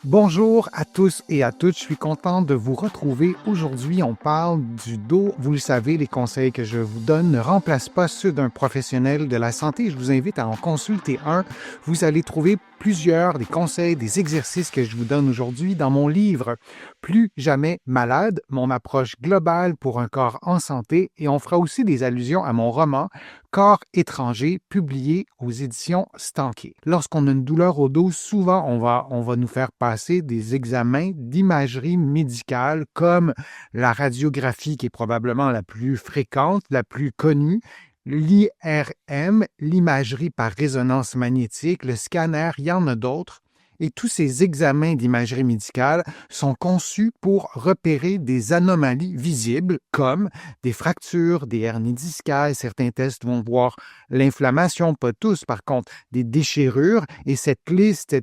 Bonjour à tous et à toutes, je suis content de vous retrouver. Aujourd'hui, on parle du dos. Vous le savez, les conseils que je vous donne ne remplacent pas ceux d'un professionnel de la santé. Je vous invite à en consulter un. Vous allez trouver plusieurs des conseils, des exercices que je vous donne aujourd'hui dans mon livre « Plus jamais malade », mon approche globale pour un corps en santé, et on fera aussi des allusions à mon roman « Corps étranger » publié aux éditions Stanké. Lorsqu'on a une douleur au dos, souvent on va nous faire passer des examens d'imagerie médicale comme la radiographie qui est probablement la plus fréquente, la plus connue, l'IRM, l'imagerie par résonance magnétique, le scanner, il y en a d'autres. Et tous ces examens d'imagerie médicale sont conçus pour repérer des anomalies visibles comme des fractures, des hernies discales. Certains tests vont voir l'inflammation, pas tous, par contre, des déchirures. Et cette liste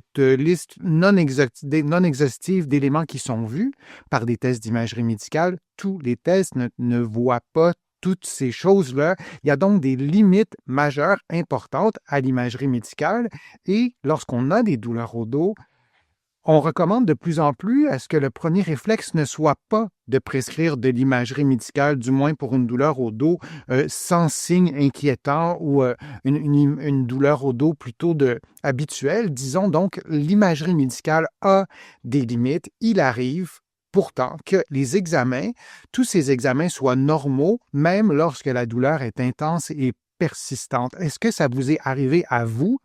non exhaustive d'éléments qui sont vus par des tests d'imagerie médicale, tous les tests ne voient pas toutes ces choses-là. Il y a donc des limites majeures importantes à l'imagerie médicale et lorsqu'on a des douleurs au dos, on recommande de plus en plus à ce que le premier réflexe ne soit pas de prescrire de l'imagerie médicale, du moins pour une douleur au dos sans signe inquiétant ou une douleur au dos plutôt habituelle. Disons donc, l'imagerie médicale a des limites. Il arrive pourtant que les examens, tous ces examens soient normaux, même lorsque la douleur est intense et persistante. Est-ce que ça vous est arrivé à vous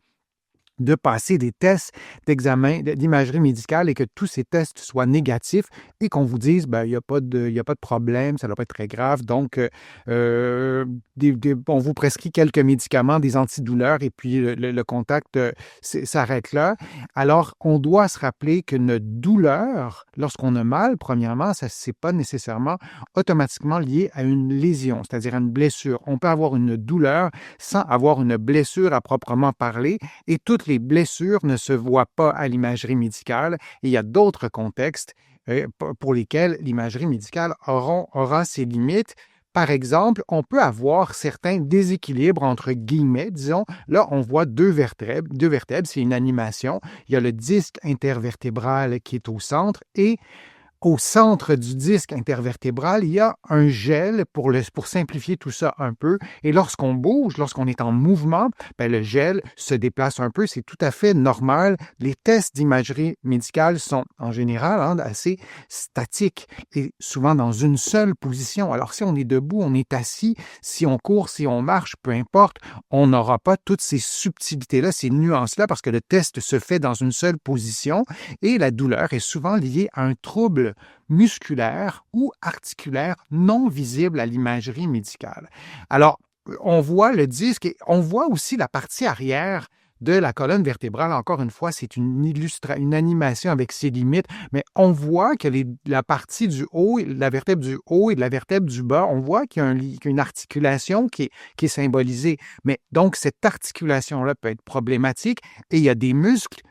de passer des tests d'examen d'imagerie médicale et que tous ces tests soient négatifs et qu'on vous dise il n'y a pas de problème, ça ne doit pas être très grave, donc on vous prescrit quelques médicaments, des antidouleurs et puis le contact s'arrête là. Alors, on doit se rappeler qu'une douleur, lorsqu'on a mal, premièrement, ça c'est pas nécessairement automatiquement lié à une lésion, c'est-à-dire à une blessure. On peut avoir une douleur sans avoir une blessure à proprement parler et toutes les blessures ne se voient pas à l'imagerie médicale et il y a d'autres contextes pour lesquels l'imagerie médicale aura ses limites. Par exemple, on peut avoir certains déséquilibres entre guillemets, disons. Là, on voit deux vertèbres, c'est une animation. Il y a le disque intervertébral qui est au centre et au centre du disque intervertébral, il y a un gel pour simplifier tout ça un peu. Et lorsqu'on bouge, lorsqu'on est en mouvement, le gel se déplace un peu. C'est tout à fait normal. Les tests d'imagerie médicale sont en général assez statiques et souvent dans une seule position. Alors, si on est debout, on est assis, si on court, si on marche, peu importe, on n'aura pas toutes ces subtilités-là, ces nuances-là, parce que le test se fait dans une seule position et la douleur est souvent liée à un trouble musculaire ou articulaire non visible à l'imagerie médicale. Alors, on voit le disque et on voit aussi la partie arrière de la colonne vertébrale. Encore une fois, c'est une animation avec ses limites, mais on voit que la partie du haut, la vertèbre du haut et de la vertèbre du bas, on voit qu'il y a une articulation qui est symbolisée. Mais donc, cette articulation-là peut être problématique et il y a des muscles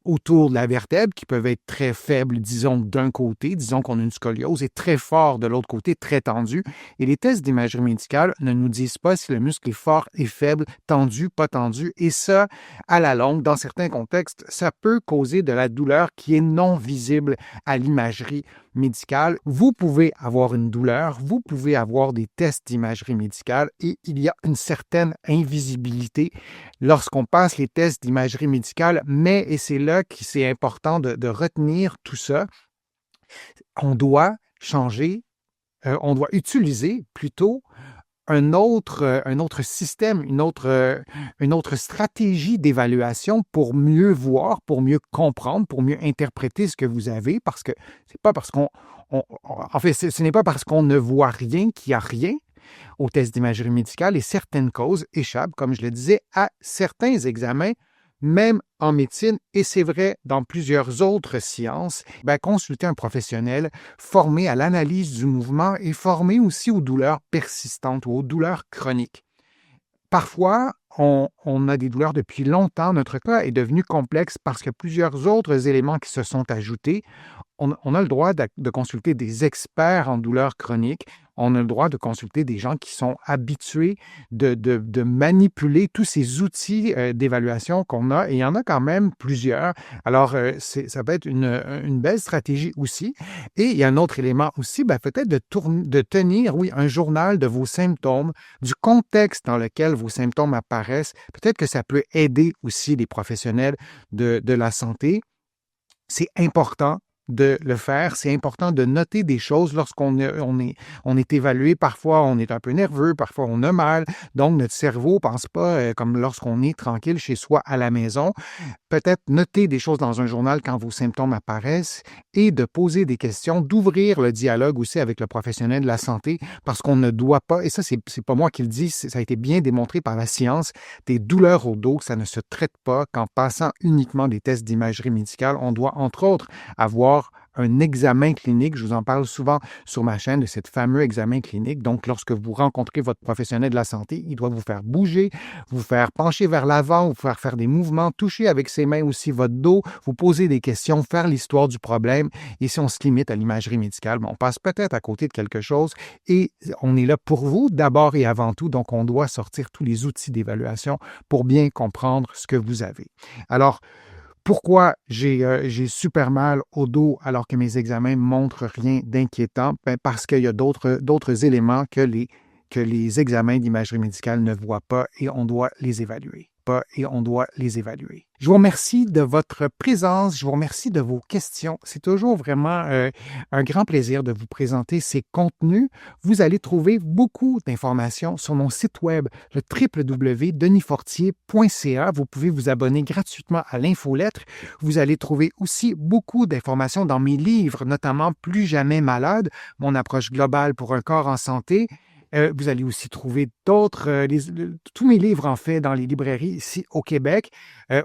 autour de la vertèbre qui peuvent être très faibles, disons, d'un côté, disons qu'on a une scoliose, et très fort de l'autre côté, très tendu. Et les tests d'imagerie médicale ne nous disent pas si le muscle est fort et faible, tendu, pas tendu. Et ça, à la longue, dans certains contextes, ça peut causer de la douleur qui est non visible à l'imagerie médicale. Vous pouvez avoir une douleur, vous pouvez avoir des tests d'imagerie médicale et il y a une certaine invisibilité lorsqu'on passe les tests d'imagerie médicale, mais, et c'est là que c'est important de retenir tout ça, on doit on doit utiliser plutôt un autre système, une autre stratégie d'évaluation pour mieux voir, pour mieux comprendre, pour mieux interpréter ce que vous avez, parce que c'est pas parce ce n'est pas parce qu'on ne voit rien qu'il n'y a rien au test d'imagerie médicale et certaines causes échappent, comme je le disais, à certains examens, même en médecine, et c'est vrai dans plusieurs autres sciences, consulter un professionnel formé à l'analyse du mouvement et formé aussi aux douleurs persistantes ou aux douleurs chroniques. Parfois, on a des douleurs depuis longtemps. Notre cas est devenu complexe parce qu'il y a plusieurs autres éléments qui se sont ajoutés. On a le droit de consulter des experts en douleurs chroniques. on a le droit de consulter des gens qui sont habitués de manipuler tous ces outils d'évaluation qu'on a, et il y en a quand même plusieurs. Alors, ça peut être une belle stratégie aussi. Et il y a un autre élément aussi, peut-être de tenir, oui, un journal de vos symptômes, du contexte dans lequel vos symptômes apparaissent. Peut-être que ça peut aider aussi les professionnels de la santé. C'est important de le faire. C'est important de noter des choses lorsqu'on on est évalué. Parfois, on est un peu nerveux, parfois, on a mal. Donc, notre cerveau ne pense pas comme lorsqu'on est tranquille chez soi à la maison. Peut-être noter des choses dans un journal quand vos symptômes apparaissent et de poser des questions, d'ouvrir le dialogue aussi avec le professionnel de la santé, parce qu'on ne doit pas, et ça, c'est pas moi qui le dis, ça a été bien démontré par la science, des douleurs au dos, ça ne se traite pas qu'en passant uniquement des tests d'imagerie médicale. On doit, entre autres, avoir un examen clinique. Je vous en parle souvent sur ma chaîne de cet fameux examen clinique. Donc, lorsque vous rencontrez votre professionnel de la santé, il doit vous faire bouger, vous faire pencher vers l'avant, vous faire des mouvements, toucher avec ses mains aussi votre dos, vous poser des questions, faire l'histoire du problème. Et si on se limite à l'imagerie médicale, on passe peut-être à côté de quelque chose et on est là pour vous d'abord et avant tout. Donc, on doit sortir tous les outils d'évaluation pour bien comprendre ce que vous avez. Alors, pourquoi j'ai super mal au dos alors que mes examens ne montrent rien d'inquiétant? Parce qu'il y a d'autres éléments que les examens d'imagerie médicale ne voient pas et on doit les évaluer. Je vous remercie de votre présence, je vous remercie de vos questions. C'est toujours vraiment un grand plaisir de vous présenter ces contenus. Vous allez trouver beaucoup d'informations sur mon site web, le www.denisfortier.ca. Vous pouvez vous abonner gratuitement à l'infolettre. Vous allez trouver aussi beaucoup d'informations dans mes livres, notamment Plus jamais malade, mon approche globale pour un corps en santé. Vous allez aussi trouver tous mes livres, en fait, dans les librairies ici au Québec,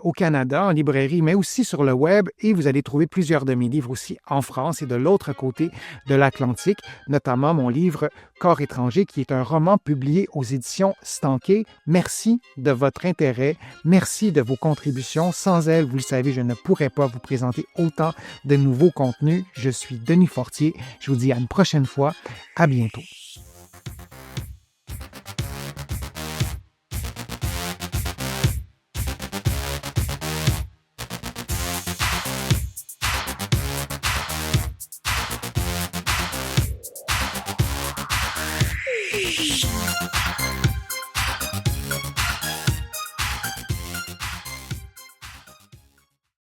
au Canada, en librairie, mais aussi sur le web. Et vous allez trouver plusieurs de mes livres aussi en France et de l'autre côté de l'Atlantique, notamment mon livre Corps étranger, qui est un roman publié aux éditions Stanquet. Merci de votre intérêt. Merci de vos contributions. Sans elles, vous le savez, je ne pourrais pas vous présenter autant de nouveaux contenus. Je suis Denis Fortier. Je vous dis à une prochaine fois. À bientôt.